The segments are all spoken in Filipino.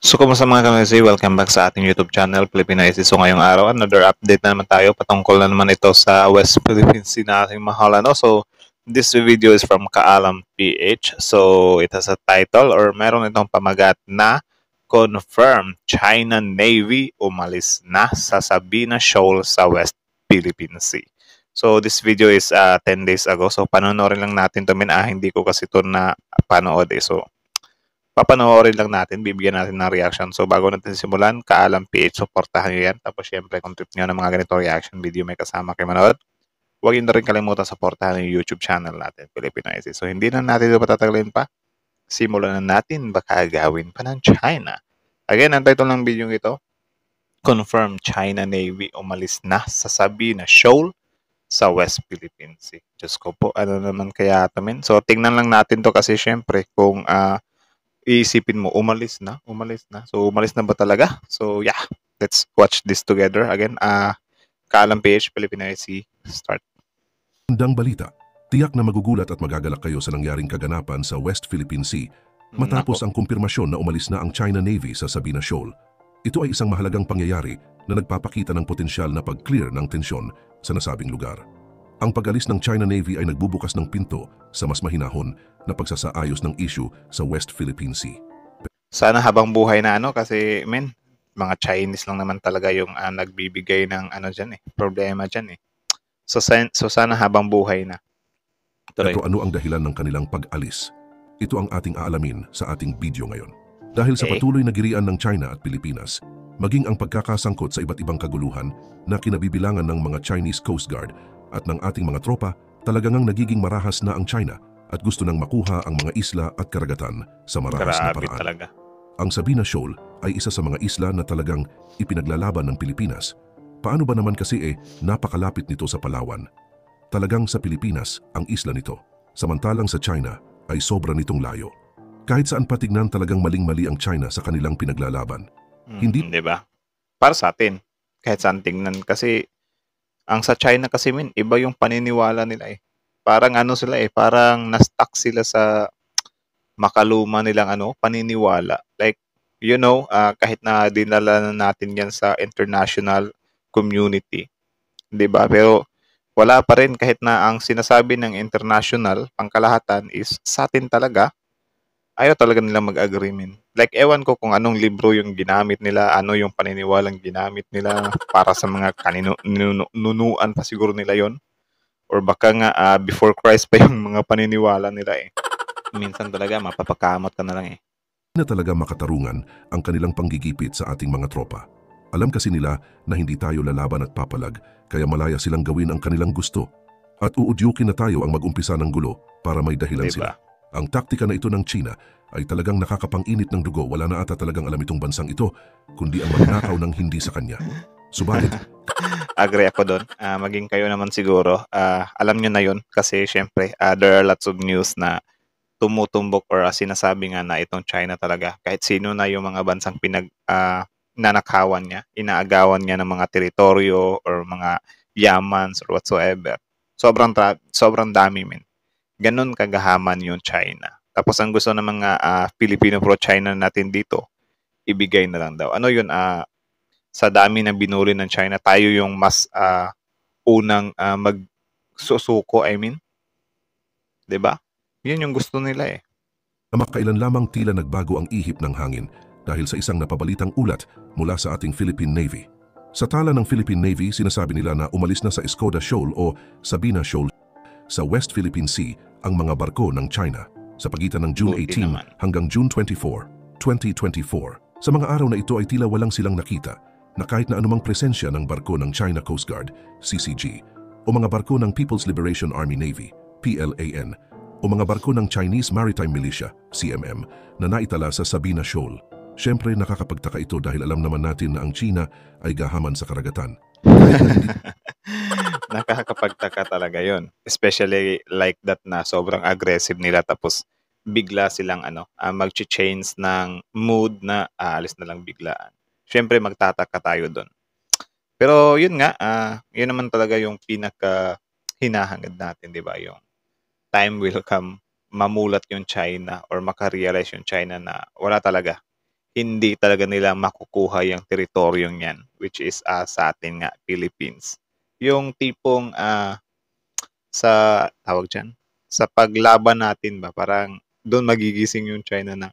So, kumusta mga kamesi? Welcome back sa ating YouTube channel, Filipino IC. So, ngayong araw, another update na naman tayo. Patungkol na naman ito sa West Philippine Sea na ating mahal. So, this video is from Kaalam PH. So, it has a title or meron itong pamagat na Confirm China Navy umalis na sa Sabina Shoal sa West Philippine Sea. So, this video is 10 days ago. So, panonoorin lang natin ito. Hindi ko kasi ito na panood eh. So, papanoorin lang natin, bibigyan natin ng reaction. So, bago natin simulan, Kaalam PH, supportahan nyo yan. Tapos, syempre, kung trip nyo ng mga ganito reaction video, may kasama kayo manood. Huwag nyo na rin kalimutan supportahan yung YouTube channel natin, Filipino IC. So, hindi na natin ito patatagalin pa. Simulan na natin, baka gawin pa ng China. Again, ang title ng video ito, Confirm China Navy umalis na sa Sabina Shoal sa West Philippine Sea. Diyos ko po, ano naman kaya ito, men? So, tingnan lang natin to kasi syempre, kung iisipin mo, umalis na. So, umalis na ba talaga? So, yeah. Let's watch this together. Again, Kaalam PH, Filipino IC, start. Magandang balita. Tiyak na magugulat at magagalak kayo sa nangyaring kaganapan sa West Philippine Sea matapos ang kumpirmasyon na umalis na ang China Navy sa Sabina Shoal. Ito ay isang mahalagang pangyayari na nagpapakita ng potensyal na pag-clear ng tensyon sa nasabing lugar. Ang pag-alis ng China Navy ay nagbubukas ng pinto sa mas mahinahon na pagsasaayos ng issue sa West Philippine Sea. Sana habang buhay na kasi mga Chinese lang naman talaga yung nagbibigay ng dyan problema dyan eh. So sana habang buhay na. Pero ano ang dahilan ng kanilang pag-alis? Ito ang ating aalamin sa ating video ngayon. Dahil sa patuloy na girian ng China at Pilipinas, maging ang pagkakasangkot sa iba't ibang kaguluhan na kinabibilangan ng mga Chinese Coast Guard at ng ating mga tropa, talagang nagiging marahas na ang China at gusto nang makuha ang mga isla at karagatan sa marahas na paraan. Talaga. Ang Sabina Shoal ay isa sa mga isla na talagang ipinaglalaban ng Pilipinas. Paano ba naman kasi napakalapit nito sa Palawan? Talagang sa Pilipinas ang isla nito, samantalang sa China ay sobra nitong layo. Kahit saan patignan talagang maling-mali ang China sa kanilang pinaglalaban. Hindi, diba? Para sa atin, kahit saan tingnan kasi ang sa China kasi iba yung paniniwala nila Parang sila parang na-stuck sila sa makaluma nilang paniniwala. Like, kahit na dinala na natin yan sa international community, 'di ba? Pero wala pa rin kahit na ang sinasabi ng international pangkalahatan is sa atin talaga. Ayaw talaga nilang mag-agreement. Like, ewan ko kung anong libro yung ginamit nila, ano yung paniniwalang ginamit nila para sa mga nunuan pa siguro nila yon. Or baka nga before Christ pa yung mga paniniwala nila Minsan talaga mapapakamot ka na lang na talaga makatarungan ang kanilang panggigipit sa ating mga tropa. Alam kasi nila na hindi tayo lalaban at papalag, kaya malaya silang gawin ang kanilang gusto. At uudyukin na tayo ang mag-umpisa ng gulo para may dahilan sila. Ang taktika na ito ng China ay talagang nakakapang-init ng dugo. Wala na ata talagang alam itong bansang ito, kundi ang magnakaw ng hindi sa kanya. Subalit, agree ako doon. Maging kayo naman siguro. Alam nyo na yun kasi syempre there are lots of news na tumutumbok or sinasabi nga na itong China talaga. Kahit sino na yung mga bansang nanakawan niya, inaagawan niya ng mga teritoryo or mga yamans or whatsoever. Sobrang dami Ganon kagahaman yung China. Tapos ang gusto ng mga Filipino pro-China natin dito, ibigay na lang daw. Ano yun? Sa dami ng binuri ng China, tayo yung mas unang magsusuko, Diba? Yun yung gusto nila Makailan lamang tila nagbago ang ihip ng hangin dahil sa isang napabalitang ulat mula sa ating Philippine Navy. Sa tala ng Philippine Navy, sinasabi nila na umalis na sa Escoda Shoal o Sabina Shoal sa West Philippine Sea ang mga barko ng China sa pagitan ng June 18 hanggang June 24, 2024. Sa mga araw na ito ay tila walang silang nakita na kahit na anumang presensya ng barko ng China Coast Guard, CCG, o mga barko ng People's Liberation Army Navy, PLAN, o mga barko ng Chinese Maritime Militia, CMM, na naitala sa Sabina Shoal. Siyempre nakakapagtaka ito dahil alam naman natin na ang China ay gahaman sa karagatan. Nakakapagtaka talaga yon, especially like that na sobrang aggressive nila tapos bigla silang mag-change ng mood na aalis na lang biglaan. Syempre magtataka tayo doon. Pero yun nga, yun naman talaga yung pinaka hinahangad natin, 'di ba? Yung time will come, mamulat yung China or makarealize yung China na wala talaga. hindi talaga nila makukuha yung teritoryong yan, which is sa atin nga, Philippines. Yung tipong sa, tawag dyan, sa paglaban natin ba, parang doon magigising yung China na,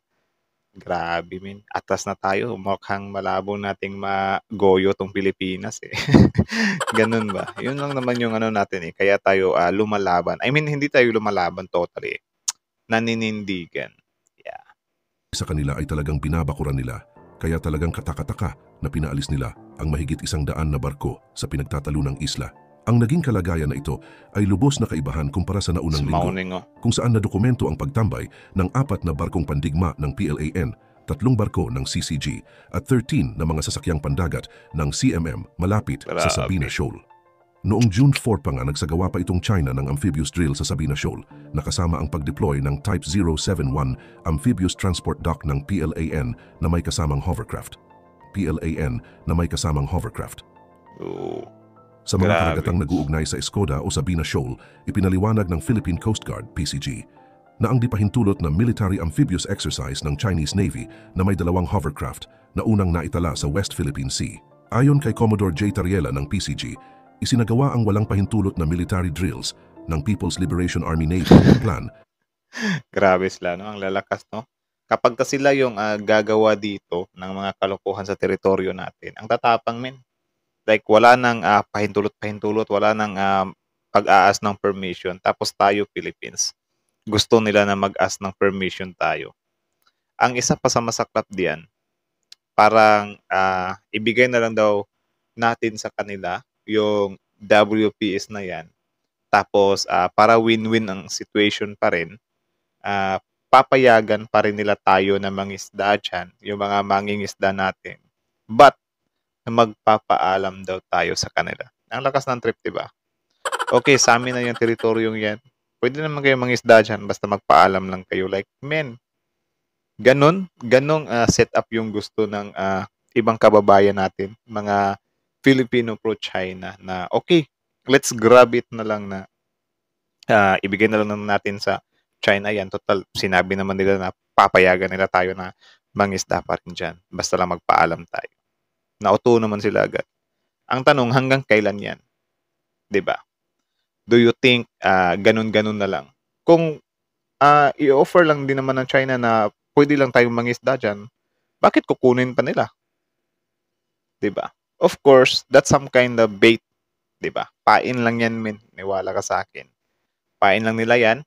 grabe min, atras na tayo, mukhang malabo nating magoyo tong Pilipinas eh. Ganun ba? Yun lang naman yung ano natin eh, kaya tayo lumalaban. I mean, hindi tayo lumalaban totally, naninindigan. Yeah. Sa kanila ay talagang binabakuran nila, kaya talagang katakataka na pinaalis nila ang mahigit 100 na barko sa pinagtatalunang isla. Ang naging kalagayan na ito ay lubos na kaibahan kumpara sa naunang linggo, Sumauning oh. kung saan nadokumento ang pagtambay ng 4 na barkong pandigma ng PLAN, 3 barko ng CCG at 13 na mga sasakyang pandagat ng CMM malapit sa Sabina Grabe. Shoal. Noong June 4 pa nga nagsagawa pa itong China ng amphibious drill sa Sabina Shoal na kasama ang pagdeploy ng Type 071 amphibious transport dock ng PLAN na may kasamang hovercraft. PLAN na may kasamang hovercraft. Oo. Sa mga Grabe. karagatang nag-uugnay sa Escoda o Sabina Shoal, ipinaliwanag ng Philippine Coast Guard, PCG, na ang dipahintulot na military amphibious exercise ng Chinese Navy na may 2 hovercraft na unang naitala sa West Philippine Sea. Ayon kay Commodore J. Tariela ng PCG, isinagawa ang walang pahintulot na military drills ng People's Liberation Army Navy plan. Grabe sila, no? Ang lalakas, no? Kapag ka sila yung gagawa dito ng mga kalokohan sa teritoryo natin, ang tatapang, men. Like, wala nang pahintulot-pahintulot, wala nang pag-aas ng permission. Tapos tayo, Philippines, gusto nila na mag-ask ng permission tayo. Ang isa pa sa masaklap diyan, parang ibigay na lang daw natin sa kanila yung WPS na yan. Tapos, para win-win ang situation pa rin, papayagan pa rin nila tayo na mangisda dyan, yung mga mangingisda natin. But, magpapaalam daw tayo sa kanila. Ang lakas ng trip, di ba? Okay, sa amin na yung teritoryong yan. Pwede naman kayo mangisda dyan, basta magpaalam lang kayo. Like, men, ganong setup yung gusto ng ibang kababayan natin, mga Filipino pro-China na, okay, let's grab it na lang na ibigay na lang natin sa China yan. Total, sinabi naman nila na papayagan nila tayo na mangisda pa rin dyan. Basta lang magpaalam tayo. Nauto naman sila agad. Ang tanong, hanggang kailan yan? 'Di ba? Do you think ganun-ganun na lang? Kung i-offer lang din naman ng China na pwede lang tayong mangisda dyan, bakit kukunin pa nila? 'Di ba? Of course, that's some kind of bait. 'Di ba? Pain lang yan, men. Niwala ka sa akin. Pain lang nila yan.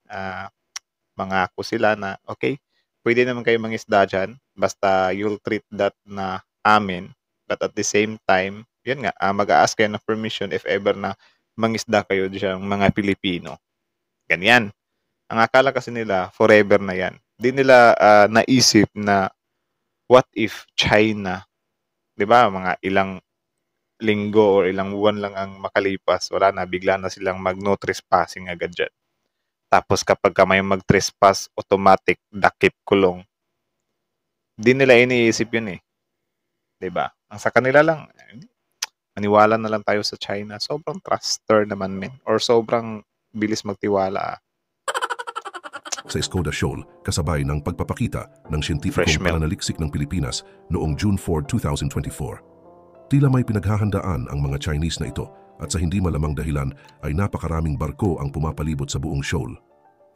Mangako sila na, okay, pwede naman kayo mangisda dyan, basta you'll treat that na amin. But at the same time, yun nga, mag-a-ask kayo ng permission if ever na mangisda kayo dyan, mga Pilipino. Ganyan. Ang akala kasi nila, forever na yan. Di nila naisip na what if China, di ba, mga ilang linggo or ilang buwan lang ang makalipas, wala na, bigla na silang mag-no trespassing agad dyan. Tapos kapag ka may mag-trespass, automatic, dakip, kulong. Di nila iniisip yun eh. Diba? Ang sa kanila lang, maniwala na lang tayo sa China. Sobrang truster naman, men. Or sobrang bilis magtiwala. Sa Escoda Shoal, kasabay ng pagpapakita ng siyentipikong Fresh milk. pananaliksik ng Pilipinas noong June 4, 2024. Tila may pinaghahandaan ang mga Chinese na ito at sa hindi malamang dahilan ay napakaraming barko ang pumapalibot sa buong shoal.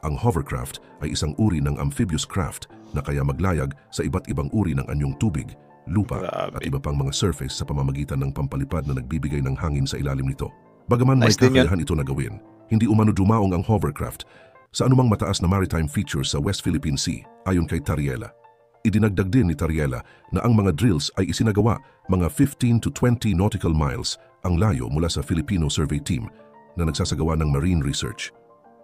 Ang hovercraft ay isang uri ng amphibious craft na kaya maglayag sa iba't ibang uri ng anyong tubig, lupa Grabe. at iba pang mga surface sa pamamagitan ng pampalipad na nagbibigay ng hangin sa ilalim nito. Bagaman may Nice din yun. kakayahan ito na gawin, hindi umano dumaong ang hovercraft sa anumang mataas na maritime features sa West Philippine Sea, ayon kay Tariela. Idinagdag din ni Tariela na ang mga drills ay isinagawa mga 15 to 20 nautical miles ang layo mula sa Filipino survey team na nagsasagawa ng marine research.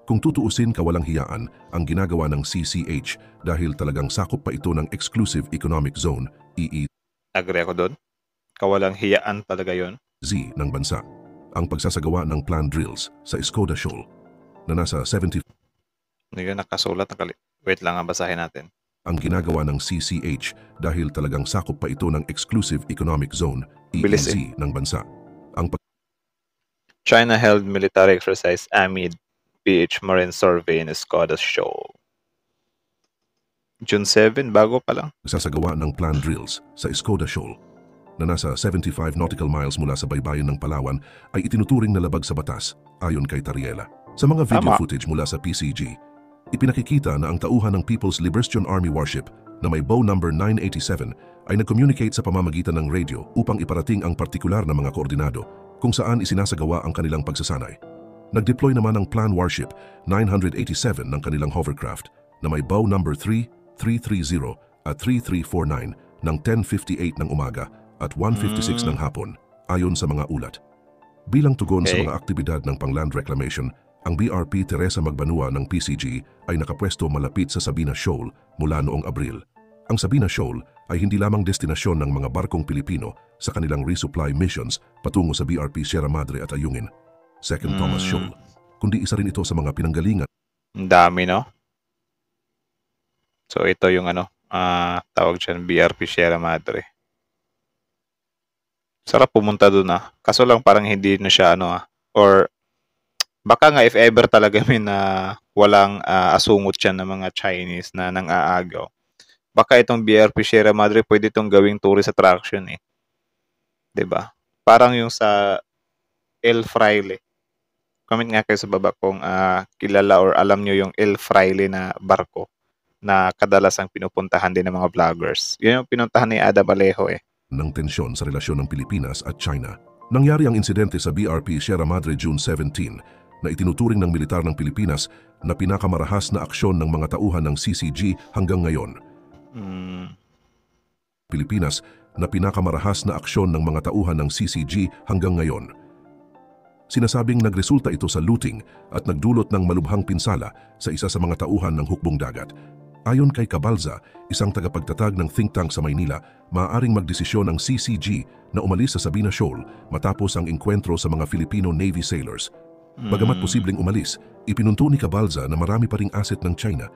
Kung tutuusin, kawalang hiyaan ang ginagawa ng CCH dahil talagang sakop pa ito ng Exclusive Economic Zone, EEZ, Agree ako doon. Kawalang hiyaan talaga yon. ng bansa. Ang pagsasagawa ng planned drills sa Escoda Shoal na nasa 70 Hindi ka nakasulat. Wait lang, basahin natin. ang ginagawa ng CCH dahil talagang sakop pa ito ng Exclusive Economic Zone, Bilis EEZ, ng bansa. Ang China held military exercise amid PH Marine Survey in Escoda Shoal. June 7, bago pa lang. Nagsasagawa ng planned drills sa Escoda Shoal na nasa 75 nautical miles mula sa baybayin ng Palawan ay itinuturing na labag sa batas ayon kay Tariela. Sa mga video Tama. footage mula sa PCG, ipinakikita na ang tauhan ng People's Liberation Army warship na may bow number 987 ay nag-communicate sa pamamagitan ng radio upang iparating ang partikular na mga koordinado kung saan isinasagawa ang kanilang pagsasanay. Nag-deploy naman ang planned warship 987 ng kanilang hovercraft na may bow number 3, 330 at 3349 ng 10:58 ng umaga at 1:56 ng hapon ayon sa mga ulat. Bilang tugon sa Okay. mga aktibidad ng pang-land reclamation, ang BRP Teresa Magbanua ng PCG ay nakapwesto malapit sa Sabina Shoal mula noong Abril. Ang Sabina Shoal ay hindi lamang destinasyon ng mga barkong Pilipino sa kanilang resupply missions patungo sa BRP Sierra Madre at Ayungin, Second Thomas Shoal, kundi isa rin ito sa mga pinanggalingan Ang dami, no? So, ito yung tawag dyan, BRP Sierra Madre. Sarap pumunta dun, Kaso lang parang hindi na siya, or baka nga if ever talaga may na walang asungot siya ng mga Chinese na nang-aagaw. Baka itong BRP Sierra Madre pwede itong gawing tourist attraction, eh. 'Di ba? Parang yung sa El Fraile. Comment nga kayo sa baba kung kilala or alam nyo yung El Fraile na barko na kadalasang pinupuntahan din ng mga vloggers. Yun yung pinuntahan ni Adam Alejo, eh. ng tensyon sa relasyon ng Pilipinas at China. Nangyari ang insidente sa BRP Sierra Madre June 17 na itinuturing ng militar ng Pilipinas na pinakamarahas na aksyon ng mga tauhan ng CCG hanggang ngayon. Pilipinas na pinakamarahas na aksyon ng mga tauhan ng CCG hanggang ngayon. Sinasabing nagresulta ito sa looting at nagdulot ng malubhang pinsala sa isa sa mga tauhan ng hukbong dagat. Ayon kay Cabalza, isang tagapagtatag ng think tank sa Maynila, maaaring magdesisyon ang CCG na umalis sa Sabina Shoal matapos ang engkwentro sa mga Filipino Navy sailors. Bagamat posibleng umalis, ipinunto ni Cabalza na marami pa ring asset ng China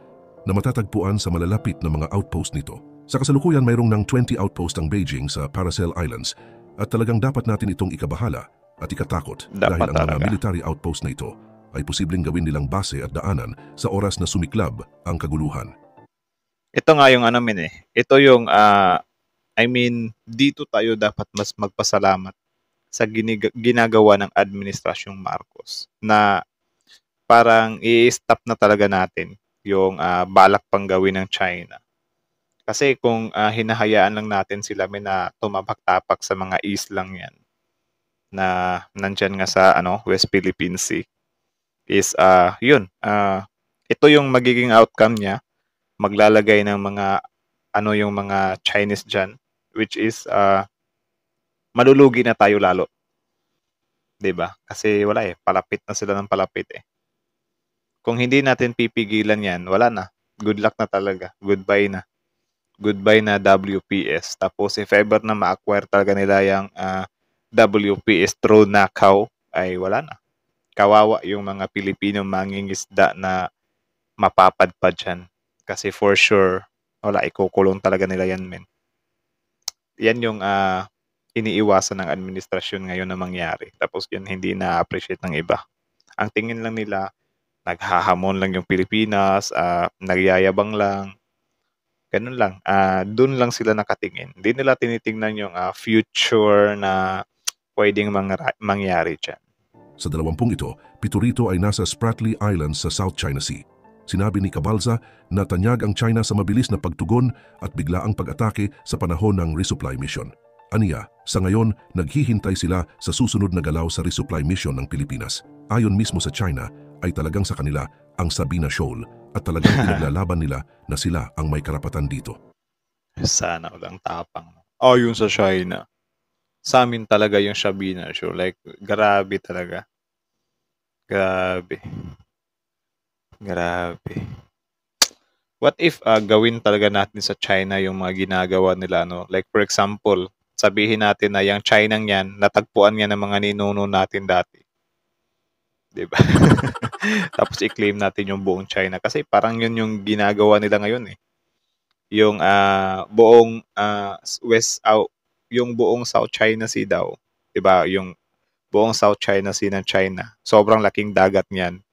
na matatagpuan sa malalapit na mga outpost nito. Sa kasalukuyan, mayroong ng 20 outpost ang Beijing sa Paracel Islands at talagang dapat natin itong ikabahala at ikatakot dahil Dapat ang mga talaga. military outpost na ito ay posibleng gawin nilang base at daanan sa oras na sumiklab ang kaguluhan. Ito nga yung Ito yung, dito tayo dapat mas magpasalamat sa ginagawa ng Administrasyong Marcos na parang i-stop na talaga natin yung balak pang gawin ng China. Kasi kung hinahayaan lang natin sila na tumapak-tapak sa mga islang yan na nandyan nga sa West Philippine Sea is ito yung magiging outcome niya. Maglalagay ng mga yung mga Chinese dyan, which is malulugi na tayo lalo. 'Di ba? Kasi wala palapit na sila ng palapit eh. Kung hindi natin pipigilan yan, wala na. Good luck na talaga. Goodbye na. Goodbye na WPS. Tapos if ever na ma-acquire talaga nila yung WPS through Nakaw, ay wala na. Kawawa yung mga Pilipino mangingisda na mapapadpad dyan. Kasi for sure, wala, ikukulong talaga nila yan, men. Yan yung iniiwasan ng administrasyon ngayon na mangyari. Tapos yun hindi na-appreciate ng iba. Ang tingin lang nila, naghahamon lang yung Pilipinas, nagyayabang lang. Ganun lang. Doon lang sila nakatingin. Hindi nila tinitingnan yung future na pwedeng mangyari dyan. Sa 20 ito, 7 rito ay nasa Spratly Islands sa South China Sea. Sinabi ni Cabalza na tanyag ang China sa mabilis na pagtugon at biglaang pag-atake sa panahon ng resupply mission. Aniya, sa ngayon, naghihintay sila sa susunod na galaw sa resupply mission ng Pilipinas. Ayon mismo sa China, ay talagang sa kanila ang Sabina Shoal at talagang pinaglalaban nila na sila ang may karapatan dito. Sana walang tapang. Ayon sa China. Sa amin talaga yung Sabina Shoal. Like, grabe talaga. Grabe. Grabe. What if gawin talaga natin sa China yung mga ginagawa nila, Like for example, sabihin natin na yung China yan, natagpuan niya ng mga ninuno natin dati. 'Di ba? Tapos i-claim natin yung buong China kasi parang yun yung ginagawa nila ngayon eh. Yung buong yung buong South China Sea daw, 'di ba? Yung buong South China Sea ng China. Sobrang laking dagat niyan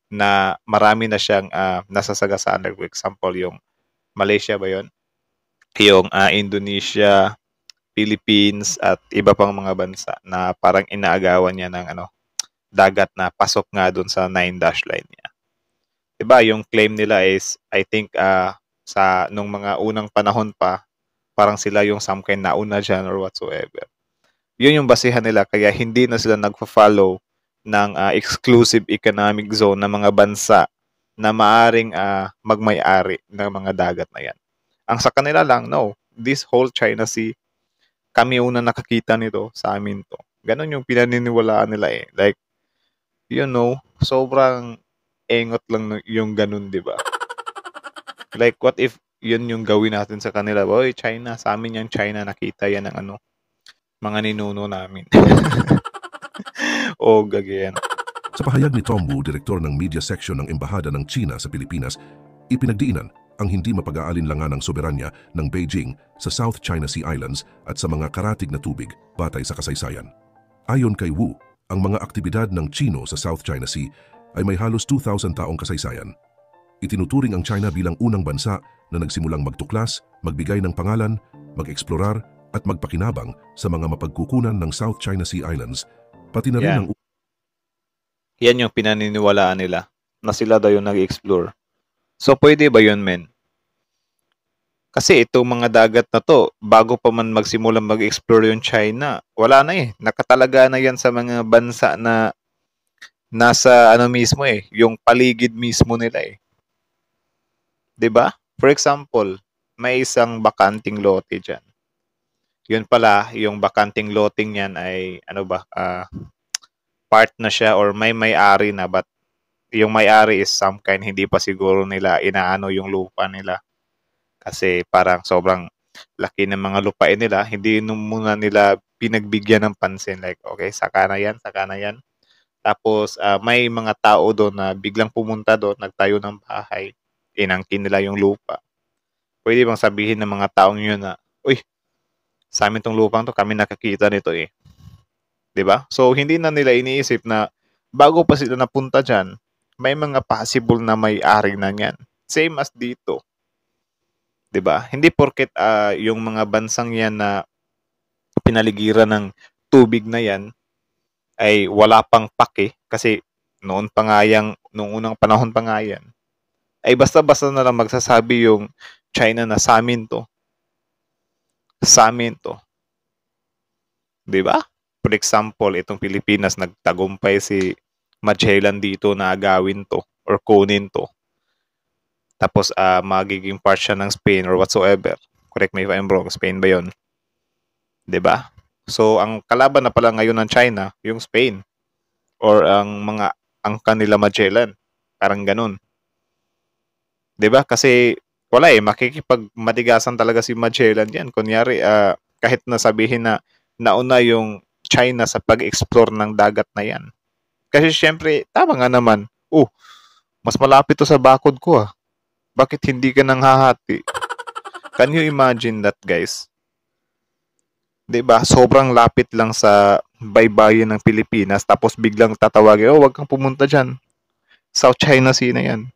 na marami na siyang nasasagasaan. For example, yung Malaysia ba yon? Yung Indonesia, Philippines at iba pang mga bansa na parang inaagawan niya ng dagat na pasok nga doon sa 9 dash line niya. 'Di ba? Yung claim nila is I think sa nung mga unang panahon pa parang sila yung some kind na una dyan or whatsoever. Yun yung basihan nila kaya hindi na sila nagfa-follow ng exclusive economic zone ng mga bansa na maaring magmay-ari ng mga dagat na yan. Ang sa kanila lang, no, this whole China Sea, kami una nakakita nito, sa amin to. Ganon yung pinaniniwalaan nila eh. Like, sobrang engot lang yung ganun, di ba? Like, what if yun yung gawin natin sa kanila? Boy, China, sa amin yung China, nakita yan ng mga ninuno namin. O, gagayan. Sa pahayag ni Tom Wu, direktor ng media section ng Embahada ng China sa Pilipinas, ipinagdiinan ang hindi mapag-aalinlangan ng soberanya ng Beijing sa South China Sea Islands at sa mga karatig na tubig batay sa kasaysayan. Ayon kay Wu, ang mga aktibidad ng Chino sa South China Sea ay may halos 2,000 taong kasaysayan. Itinuturing ang China bilang unang bansa na nagsimulang magtuklas, magbigay ng pangalan, mag-eksplorar at magpakinabang sa mga mapagkukunan ng South China Sea Islands, pati na rin ang yan yung pinaniniwalaan nila na sila daw yung nag-explore. So, pwede ba yun, men? Kasi itong mga dagat na to, bago pa man magsimulang mag-explore yung China, wala na eh. Nakatalaga na yan sa mga bansa na nasa mismo eh, yung paligid mismo nila eh. 'Di ba? For example, may isang bakanting lote dyan. Yun pala, yung bakanting loting yan ay, part na siya or may-ari na, but yung may-ari is some kind, hindi pa siguro nila inaano yung lupa nila. Kasi parang sobrang laki ng mga lupain nila, hindi muna nila pinagbigyan ng pansin. Like, okay, saka na yan. Tapos, may mga tao doon na biglang pumunta doon, nagtayo ng bahay, inangkin nila yung lupa. Pwede bang sabihin ng mga taong yun na, uy, sa amin tong lupang to, kami nakakita nito eh. 'Di ba? So, hindi na nila iniisip na bago pa sila napunta dyan, may mga possible na may-ari na yan. Same as dito. 'Di ba? Hindi porket yung mga bansang yan na pinaligiran ng tubig na yan ay wala pang pake kasi noon pa nga yang, noong unang panahon pa nga yan, ay basta-basta na lang magsasabi yung China na sa amin to. Sa amin to. 'Di ba? For example, itong Pilipinas, nagtagumpay si Magellan dito na agawin to or kunin to. Tapos magiging part siya ng Spain or whatsoever. Correct me if I'm wrong, Spain ba yun? 'Di ba? So, ang kalaban na pala ngayon ng China, yung Spain. Or ang kanila Magellan. Parang ganun. 'Di ba? Kasi wala eh, makikipagmatigasan talaga si Magellan yan. Kunyari, kahit na sabihin na nauna yung China sa pag-explore ng dagat na yan. Kasi syempre, tama nga naman. Mas malapit to sa bakod ko ah. Bakit hindi ka nang hahati? Can you imagine that, guys? 'Di ba? Sobrang lapit lang sa baybayin ng Pilipinas tapos biglang tatawagin, wag kang pumunta diyan. South China Sea na yan.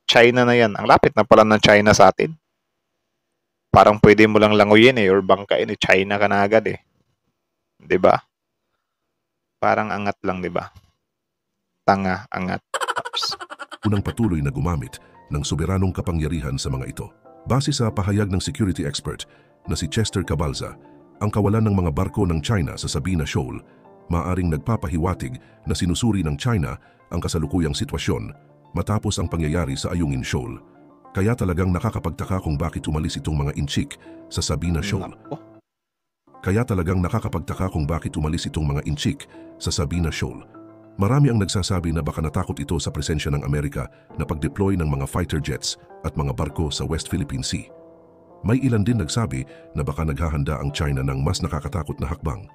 China na yan. Ang lapit na pala ng China sa atin. Parang pwede mo lang languyin eh or bangkain eh. China ka na agad eh. 'Di ba? Parang angat lang, 'di ba? Tanga, angat. Unang patuloy na gumamit ng soberanong kapangyarihan sa mga ito. Base sa pahayag ng security expert na si Chester Cabalza, ang kawalan ng mga barko ng China sa Sabina Shoal maaring nagpapahiwatig na sinusuri ng China ang kasalukuyang sitwasyon matapos ang pangyayari sa Ayungin Shoal. Kaya talagang nakakapagtaka kung bakit umalis itong mga inchik sa Sabina Shoal. Marami ang nagsasabi na baka natakot ito sa presensya ng Amerika na pag-deploy ng mga fighter jets at mga barko sa West Philippine Sea. May ilan din nagsabi na baka naghahanda ang China ng mas nakakatakot na hakbang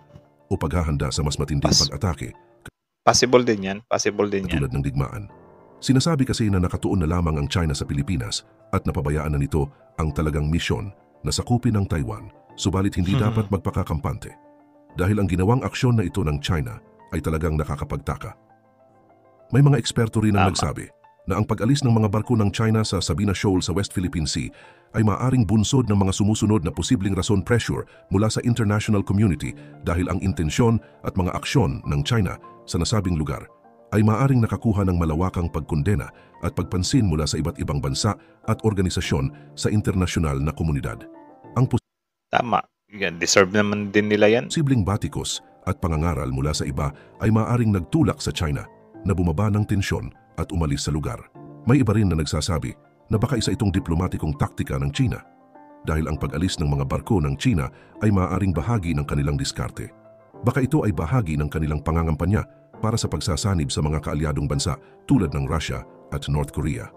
o paghahanda sa mas matinding pag-atake. Possible din yan. Tulad ng digmaan. Sinasabi kasi na nakatuon na lamang ang China sa Pilipinas at napabayaan na nito ang talagang misyon na sakupin ang Taiwan, subalit hindi dapat magpakakampante. Dahil ang ginawang aksyon na ito ng China ay talagang nakakapagtaka. May mga eksperto rin ang nagsabi na ang pag-alis ng mga barko ng China sa Sabina Shoal sa West Philippine Sea ay maaaring bunsod ng mga sumusunod na posibleng rason pressure mula sa international community dahil ang intensyon at mga aksyon ng China sa nasabing lugar ay maaaring nakakuha ng malawakang pagkondena at pagpansin mula sa iba't ibang bansa at organisasyon sa internasyonal na komunidad. Ang Tama. Yan, deserve naman din nila yan. posibleng batikos at pangangaral mula sa iba ay maaaring nagtulak sa China na bumaba ng tensyon at umalis sa lugar. May iba rin na nagsasabi na baka isa itong diplomatikong taktika ng China dahil ang pag-alis ng mga barko ng China ay maaaring bahagi ng kanilang diskarte. Baka ito ay bahagi ng kanilang pangangampanya para sa pagsasanib sa mga kaalyadong bansa tulad ng Russia at North Korea.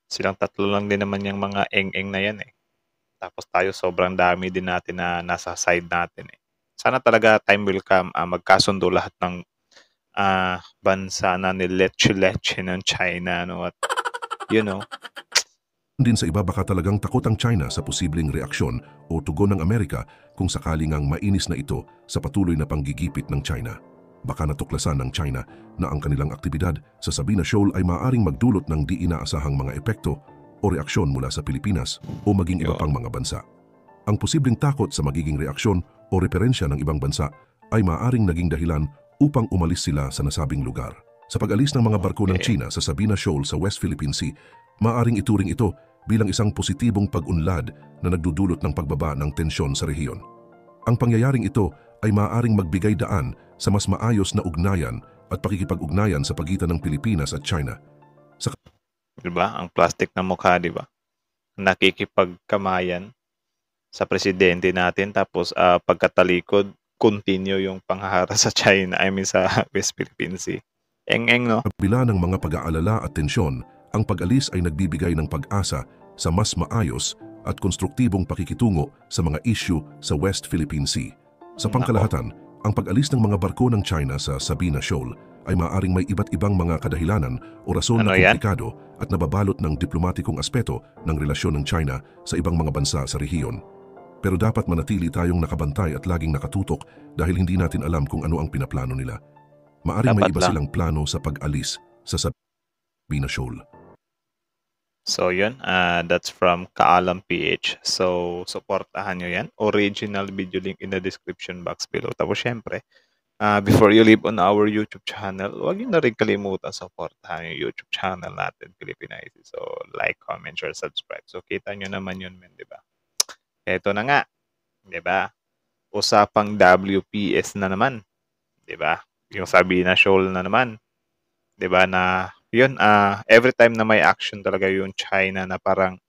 Silang tatlo lang din naman yung mga eng-eng na yan eh. Tapos tayo sobrang dami din natin na nasa side natin eh. Sana talaga time will come, magkasundo lahat ng bansa na nileche-leche ng China, no? At, you know, Din sa iba baka talagang takot ang China sa posibleng reaksyon o tugon ng Amerika kung sakaling ang mainis na ito sa patuloy na panggigipit ng China. Baka natuklasan ng China na ang kanilang aktibidad sa Sabina Shoal ay maaaring magdulot ng di inaasahang mga epekto o reaksyon mula sa Pilipinas o maging iba pang mga bansa. Ang posibleng takot sa magiging reaksyon o referensya ng ibang bansa ay maaaring naging dahilan upang umalis sila sa nasabing lugar. Sa pag-alis ng mga barko ng China sa Sabina Shoal sa West Philippine Sea, maaaring ituring ito bilang isang positibong pag-unlad na nagdudulot ng pagbaba ng tensyon sa rehiyon. Ang pangyayaring ito ay maaaring magbigay daan sa mas maayos na ugnayan at pakikipag-ugnayan sa pagitan ng Pilipinas at China. diba? Ang plastic na mukha, diba? Nakikipagkamayan sa presidente natin tapos pagkatalikod, continue yung panghahara sa China, sa West Philippine Sea. Eng-eng, no? Sa kabila ng mga pag-aalala at tensyon, ang pag-alis ay nagbibigay ng pag-asa sa mas maayos at konstruktibong pakikitungo sa mga issue sa West Philippine Sea. Sa pangkalahatan, ang pag-alis ng mga barko ng China sa Sabina Shoal ay maaaring may iba't ibang mga kadahilanan o rason na komplikado at nababalot ng diplomatikong aspeto ng relasyon ng China sa ibang mga bansa sa rehiyon. Pero dapat manatili tayong nakabantay at laging nakatutok dahil hindi natin alam kung ano ang pinaplano nila. Maaring may Dapat iba lang. silang plano sa pag-alis sa Sabina Shoal. So, yun. That's from Kaalam PH. So, supportahan nyo yan. Original video link in the description box below. Tapos, syempre, before you leave on our YouTube channel, huwag nyo na rin kalimutan supportahan yung YouTube channel natin, Philippine IT. So, like, comment, share, subscribe. So, kita nyo naman yun, men, di ba? Eto na nga, di ba? Usapang WPS na naman, di ba? Yung Sabina Shoal na naman, di ba? Na, yun, every time na may action talaga yung China na parang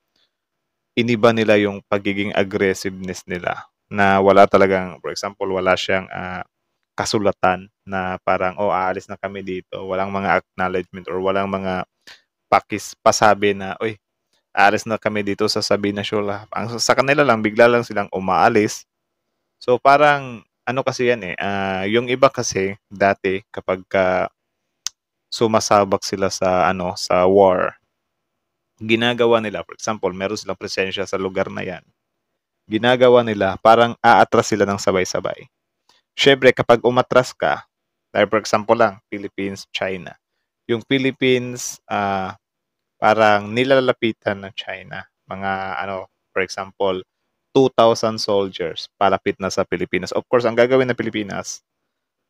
iniba nila yung pagiging aggressiveness nila na wala talagang, for example, wala siyang kasulatan na parang, aalis na kami dito. Walang mga acknowledgement or walang mga pasabi na, oy, aalis na kami dito sa Sabina Shoal. Ang sa kanila lang, bigla lang silang umaalis. So parang, ano kasi yan eh, yung iba kasi, dati, kapag sumasabak sila sa war, ginagawa nila, for example, meron silang presensya sa lugar na yan, ginagawa nila, parang aatras sila ng sabay-sabay. Syempre, kapag umatras ka, for example lang, Philippines, China, yung Philippines, parang nilalapitan ng China. Mga, for example, 2,000 soldiers palapit na sa Pilipinas. Of course, ang gagawin ng Pilipinas,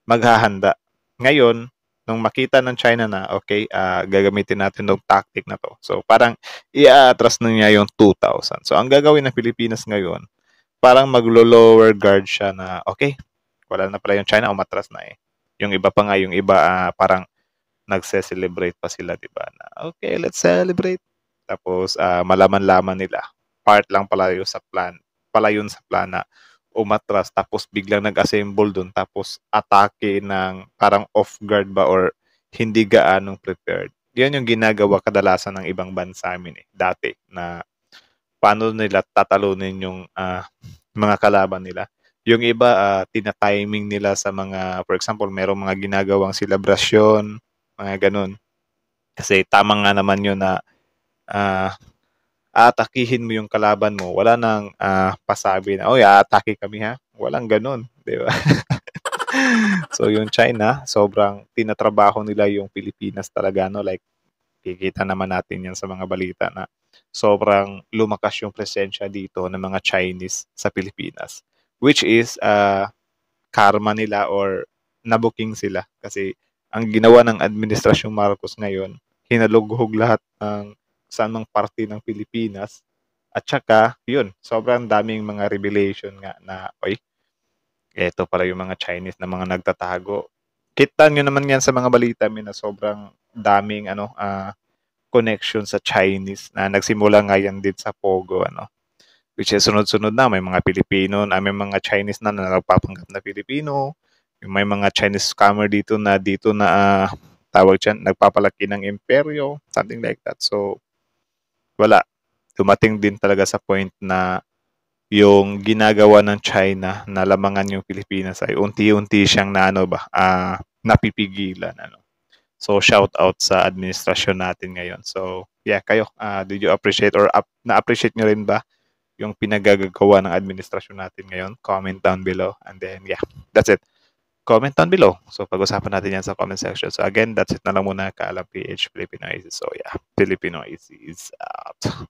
maghahanda. Ngayon, nung makita ng China na, okay, gagamitin natin ng tactic na to. So, parang i-atras na niya yung 2,000. So, ang gagawin ng Pilipinas ngayon, parang maglo-lower guard siya na, okay, wala na pala yung China, umatras na eh. Yung iba pa nga, yung iba parang nagse-celebrate pa sila, di ba? Na, okay, let's celebrate. Tapos, malaman-laman nila. Part lang pala yun sa plan. Na umatras. Tapos, biglang nag-assemble dun. Tapos, atake ng parang off guard ba or hindi gaanong prepared. Yan yung ginagawa kadalasan ng ibang bansa amin eh. Dati, na paano nila tatalunin yung mga kalaban nila. Yung iba, tina-timing nila sa mga, for example, merong mga ginagawang selebrasyon, mga ganun. Kasi tama nga naman yun na aatakihin mo yung kalaban mo. Wala nang pasabi na, aatake kami ha. Walang ganun. Di ba? So yung China, sobrang tinatrabaho nila yung Pilipinas talaga. No? Like, Kikita naman natin yan sa mga balita na sobrang lumakas yung presensya dito ng mga Chinese sa Pilipinas. Which is karma nila or nabuking sila. Kasi ang ginawa ng Administrasyong Marcos ngayon, hinalughog lahat ng saan mang parte ng Pilipinas. At saka, yun, sobrang daming mga revelation nga na, oy, eto pala yung mga Chinese na mga nagtatago. Kita nyo naman yan sa mga balita na sobrang daming connection sa Chinese na nagsimula nga yan din sa Pogo, which is sunod-sunod na may mga Pilipino, may mga Chinese na nagpapanggap na Pilipino, may mga Chinese scammer dito na tawag diyan, nagpapalaki ng imperyo, something like that. So wala, dumating din talaga sa point na yung ginagawa ng China na lamangan yung Pilipinas ay unti-unti siyang napipigilan. So shout out sa administrasyon natin ngayon. So yeah, kayo, did you appreciate or na-appreciate nyo rin ba yung pinagagagawa ng administrasyon natin ngayon? Comment down below. And then yeah, that's it. Comment down below. So pag-usapan natin yan sa comment section. So again, that's it na lang muna. Kaalam PH Filipino Easy. So yeah, Filipino Easy is out.